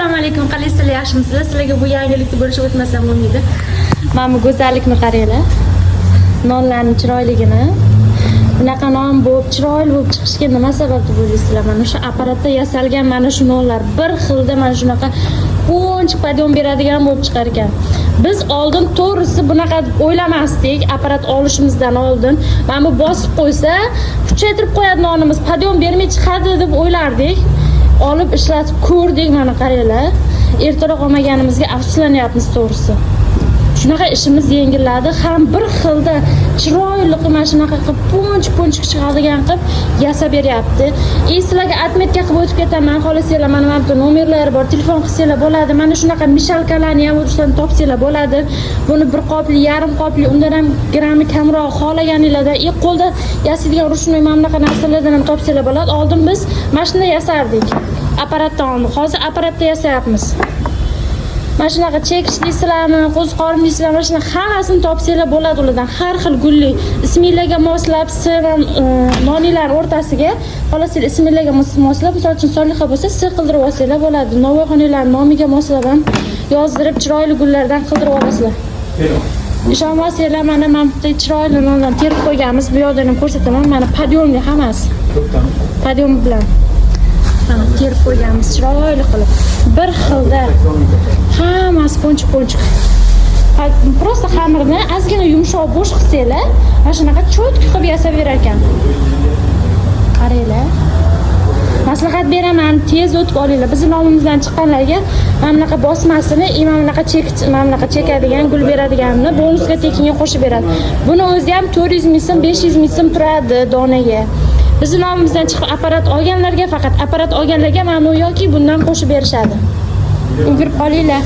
Assalomu alaykum. Qalaysizlar, yaxshimisizlar? Sizlarga bu yangilikni bo'lishib o'tmasam bo'lmaydi. Mana bu go'zallikni qaranglar. Nonlarning chiroyligini. Bunaqa non bo'lib, chiroyli bo'lib chiqishiga nima sabab deb o'ylaysizlar? Mana shu apparatda yasalgan mana shu nonlar bir xilda mana shunaqa qonchiq podyon beradigan bo'lib chiqar ekan. Biz oldin to'g'risi bunaqa deb o'ylamasdik, apparat olishimizdan oldin. Mana bu bosib qo'ysa, kuchaytirib qo'yadi nonimiz, podyon bermay chiqadi deb o'ylardik. Olib ishlatib ko'rdik, mana qaranglar. Ertaroq olmaganimizga afsuslanyapmiz to'g'risi. Shunaqa ishimiz yengilladi, ham bir xilda chiroyli mana shunaqa qilib punch chiqadigan qilib yasab beryapti. Sizlarga atmetka qilib o'tib ketaman, xohlasanglar mana bu nomerlari bor, telefon qilsanglar bo'ladi. Mana shunaqa mishalkalarni ham o'zingizdan topsanglar bo'ladi. Buni bir qopli, yarim qopli, undan ham grammi kamroq xohlaganinglarda, qo'lda yasaydigan ruchnoy mana bunaqa narsalardan ham topsanglar bo'ladi. Oldin biz mashina yasardik. Apparatdan oldik. Hozir apparatda yasayapmiz. Mana shunaqa chekish deysizlarmi, qo'ziqorin deysizlarmi, mana shunaqa hammasini topsanglar bo'ladi ulardan. Har xil gulli, isminglarga moslab, siram noninglar o'rtasiga, xohlasanglar isminglarga moslab, misol uchun Solixa bo'lsa, siz qildirib olsanglar bo'ladi. Novvoyxonalar nomiga moslab ham yozdirib, chiroyli gullardan qildirib olasizlar. Ishonmasanglar, mana bu chiroyli nondan terib qo'yganmiz. Bu yerdan ham ko'rsataman. Mana podyonli hammasi. Podyon bilan mana terib qo'yganmiz chiroyli qilib. Bir xilda hammasi ponchiq. Prosta xamirni ozgina yumshoq bo'sh qilsanglar, mana shunaqa cho'tki qilib yasab berar ekan. Qaranglar. Maslahat beraman, tez o'tib olinglar. Bizning nomimizdan chiqqanlarga mana bunaqa bosmasini, mana bunaqa chekadigan, gul beradiganini bonusga tekinga qo'shib beradi. Buni o'zi ham 400 ming so'm, 500 ming so'm turadi donaga. Bizning nomimizdan chiqib apparat olganlarga, faqat apparat olganlarga mana bu yoki bundan qo'shib berishadi. Ulgurib qolinglar.